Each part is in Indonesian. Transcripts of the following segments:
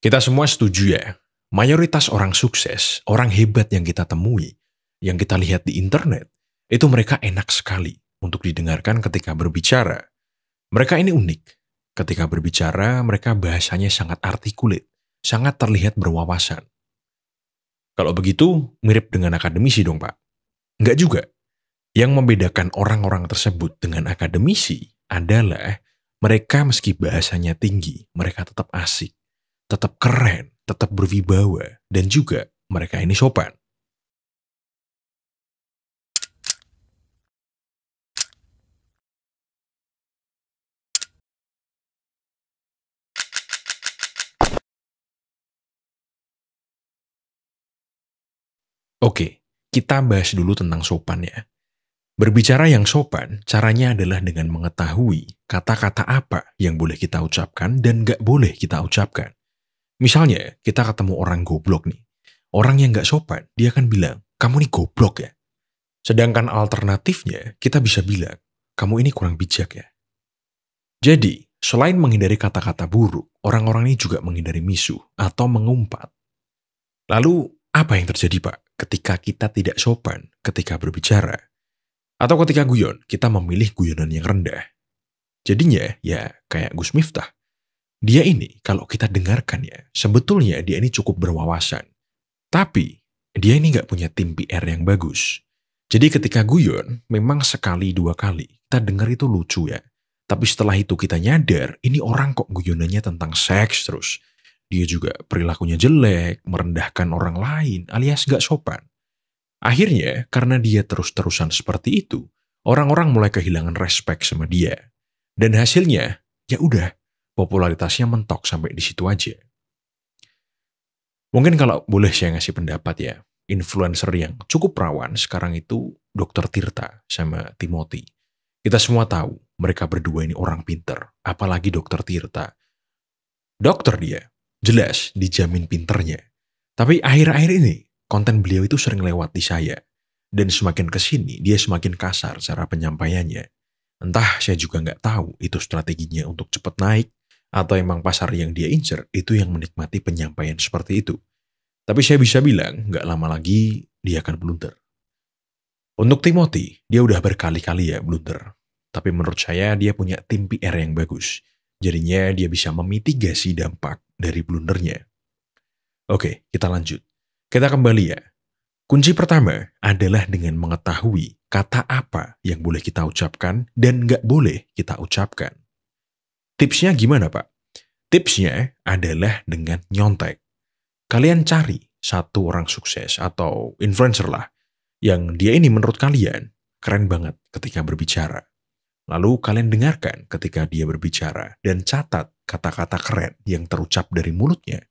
Kita semua setuju ya, mayoritas orang sukses, orang hebat yang kita temui, yang kita lihat di internet, itu mereka enak sekali untuk didengarkan ketika berbicara. Mereka ini unik. Ketika berbicara, mereka bahasanya sangat artikulat, sangat terlihat berwawasan. Kalau begitu, mirip dengan akademisi dong, Pak. Enggak juga. Yang membedakan orang-orang tersebut dengan akademisi adalah mereka meski bahasanya tinggi, mereka tetap asik, tetap keren, tetap berwibawa, dan juga mereka ini sopan. Oke, kita bahas dulu tentang sopan ya. Berbicara yang sopan, caranya adalah dengan mengetahui kata-kata apa yang boleh kita ucapkan dan nggak boleh kita ucapkan. Misalnya, kita ketemu orang goblok nih. Orang yang nggak sopan, dia akan bilang, kamu nih goblok ya. Sedangkan alternatifnya, kita bisa bilang, kamu ini kurang bijak ya. Jadi, selain menghindari kata-kata buruk, orang-orang ini juga menghindari misuh atau mengumpat. Lalu, apa yang terjadi Pak ketika kita tidak sopan ketika berbicara? Atau ketika guyon, kita memilih guyonan yang rendah. Jadinya, ya kayak Gus Miftah. Dia ini, kalau kita dengarkan ya, sebetulnya dia ini cukup berwawasan. Tapi, dia ini nggak punya tim PR yang bagus. Jadi ketika guyon, memang sekali dua kali, kita dengar itu lucu ya. Tapi setelah itu kita nyadar, ini orang kok guyonannya tentang seks terus. Dia juga perilakunya jelek, merendahkan orang lain, alias nggak sopan. Akhirnya, karena dia terus-terusan seperti itu, orang-orang mulai kehilangan respek sama dia. Dan hasilnya, ya udah, popularitasnya mentok sampai di situ aja. Mungkin kalau boleh saya ngasih pendapat ya, influencer yang cukup rawan sekarang itu Dr. Tirta sama Timothy. Kita semua tahu mereka berdua ini orang pinter, apalagi Dr. Tirta. Dokter dia, jelas dijamin pinternya. Tapi akhir-akhir ini, konten beliau itu sering lewat di saya. Dan semakin kesini, dia semakin kasar cara penyampaiannya. Entah saya juga nggak tahu itu strateginya untuk cepat naik, atau emang pasar yang dia incer itu yang menikmati penyampaian seperti itu. Tapi saya bisa bilang, nggak lama lagi dia akan blunder. Untuk Timothy, dia udah berkali-kali ya blunder. Tapi menurut saya dia punya tim PR yang bagus. Jadinya dia bisa memitigasi dampak dari blundernya. Oke, kita lanjut. Kita kembali ya. Kunci pertama adalah dengan mengetahui kata apa yang boleh kita ucapkan dan nggak boleh kita ucapkan. Tipsnya gimana Pak? Tipsnya adalah dengan nyontek. Kalian cari satu orang sukses atau influencer lah, yang dia ini menurut kalian keren banget ketika berbicara. Lalu kalian dengarkan ketika dia berbicara dan catat kata-kata keren yang terucap dari mulutnya.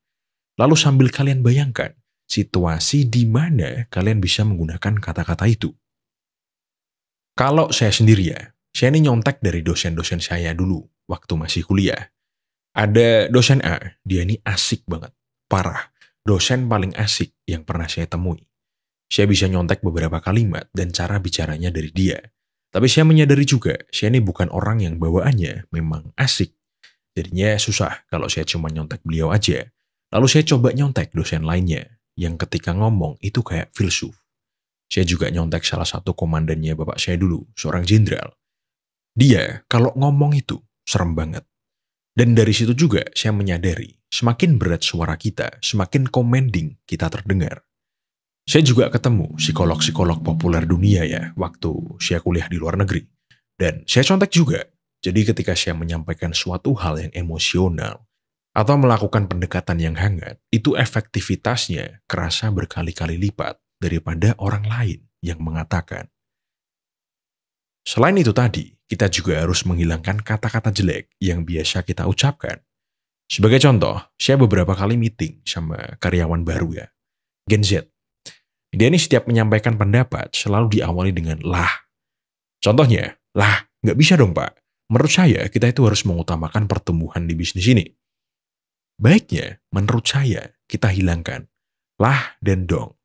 Lalu sambil kalian bayangkan situasi di mana kalian bisa menggunakan kata-kata itu. Kalau saya sendiri ya, saya ini nyontek dari dosen-dosen saya dulu waktu masih kuliah. Ada dosen A, dia ini asik banget, parah. Dosen paling asik yang pernah saya temui. Saya bisa nyontek beberapa kalimat dan cara bicaranya dari dia. Tapi saya menyadari juga, saya ini bukan orang yang bawaannya memang asik. Jadinya susah kalau saya cuma nyontek beliau aja. Lalu saya coba nyontek dosen lainnya, yang ketika ngomong itu kayak filsuf. Saya juga nyontek salah satu komandannya bapak saya dulu, seorang jenderal. Dia kalau ngomong itu serem banget. Dan dari situ juga saya menyadari, semakin berat suara kita, semakin commanding kita terdengar. Saya juga ketemu psikolog-psikolog populer dunia ya, waktu saya kuliah di luar negeri. Dan saya contek juga, jadi ketika saya menyampaikan suatu hal yang emosional, atau melakukan pendekatan yang hangat, itu efektivitasnya kerasa berkali-kali lipat daripada orang lain yang mengatakan. Selain itu tadi, kita juga harus menghilangkan kata-kata jelek yang biasa kita ucapkan. Sebagai contoh, saya beberapa kali meeting sama karyawan baru ya, Gen Z. Dia ini setiap menyampaikan pendapat selalu diawali dengan lah. Contohnya, lah, nggak bisa dong Pak. Menurut saya, kita itu harus mengutamakan pertumbuhan di bisnis ini. Baiknya, menurut saya, kita hilangkan lah dan dong.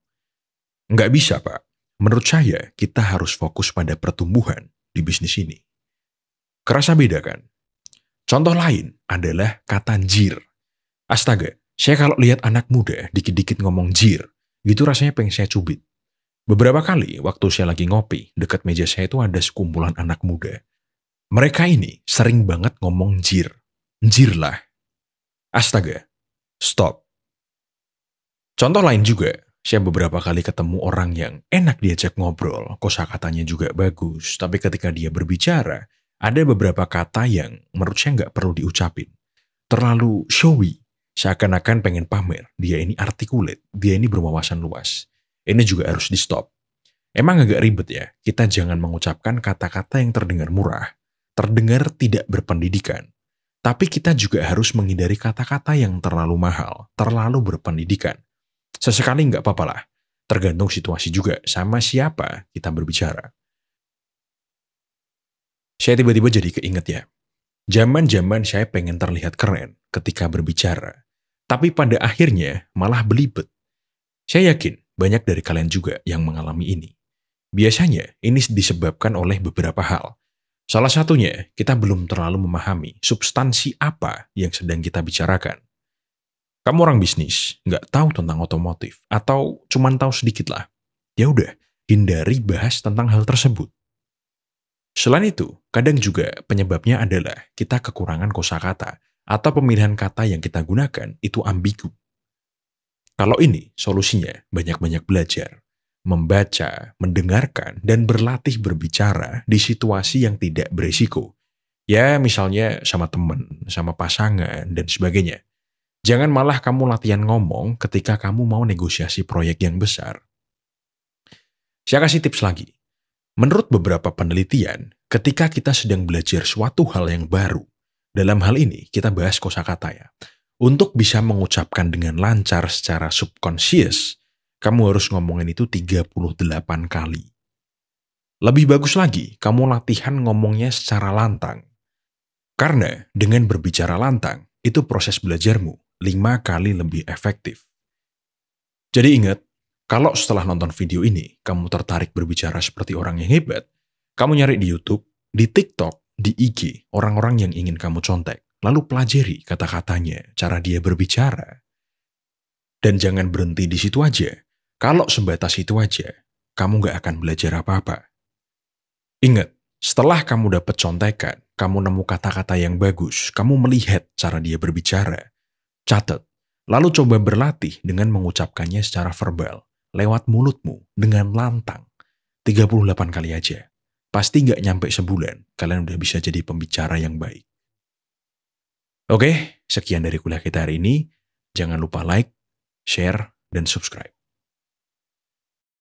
Nggak bisa Pak. Menurut saya, kita harus fokus pada pertumbuhan di bisnis ini. Kerasa beda kan? Contoh lain adalah kata anjir. Astaga, Saya kalau lihat anak muda dikit-dikit ngomong jir, gitu rasanya pengen saya cubit. Beberapa kali waktu saya lagi ngopi, dekat meja saya itu ada sekumpulan anak muda. Mereka ini sering banget ngomong jir. Jir lah. Astaga, stop. Contoh lain juga, saya beberapa kali ketemu orang yang enak diajak ngobrol, kosakatanya juga bagus, tapi ketika dia berbicara, ada beberapa kata yang menurut saya nggak perlu diucapin. Terlalu showy, seakan-akan pengen pamer, dia ini articulate, dia ini berwawasan luas. Ini juga harus di-stop. Emang agak ribet ya, kita jangan mengucapkan kata-kata yang terdengar murah, terdengar tidak berpendidikan. Tapi kita juga harus menghindari kata-kata yang terlalu mahal, terlalu berpendidikan. Sesekali nggak apa-apa lah, tergantung situasi juga sama siapa kita berbicara. Saya tiba-tiba jadi keinget ya, zaman-zaman saya pengen terlihat keren ketika berbicara, tapi pada akhirnya malah belibet. Saya yakin banyak dari kalian juga yang mengalami ini. Biasanya ini disebabkan oleh beberapa hal. Salah satunya, kita belum terlalu memahami substansi apa yang sedang kita bicarakan. Kamu orang bisnis, nggak tahu tentang otomotif, atau cuman tahu sedikit lah. Ya udah, hindari bahas tentang hal tersebut. Selain itu, kadang juga penyebabnya adalah kita kekurangan kosakata atau pemilihan kata yang kita gunakan itu ambigu. Kalau ini, solusinya banyak-banyak belajar, membaca, mendengarkan, dan berlatih berbicara di situasi yang tidak berisiko. Ya, misalnya sama temen, sama pasangan, dan sebagainya. Jangan malah kamu latihan ngomong ketika kamu mau negosiasi proyek yang besar. Saya kasih tips lagi. Menurut beberapa penelitian, ketika kita sedang belajar suatu hal yang baru, dalam hal ini kita bahas kosakata ya. Untuk bisa mengucapkan dengan lancar secara subconscious, kamu harus ngomongin itu 38 kali. Lebih bagus lagi, kamu latihan ngomongnya secara lantang. Karena dengan berbicara lantang, itu proses belajarmu 5 kali lebih efektif. Jadi ingat, kalau setelah nonton video ini, kamu tertarik berbicara seperti orang yang hebat, kamu nyari di YouTube, di TikTok, di IG, orang-orang yang ingin kamu contek, lalu pelajari kata-katanya, cara dia berbicara. Dan jangan berhenti di situ aja. Kalau sebatas itu aja, kamu nggak akan belajar apa-apa. Ingat, setelah kamu dapat contekan, kamu nemu kata-kata yang bagus, kamu melihat cara dia berbicara, catat, lalu coba berlatih dengan mengucapkannya secara verbal, lewat mulutmu, dengan lantang. 38 kali aja. Pasti nggak nyampe sebulan, kalian udah bisa jadi pembicara yang baik. Oke, sekian dari kuliah kita hari ini. Jangan lupa like, share, dan subscribe.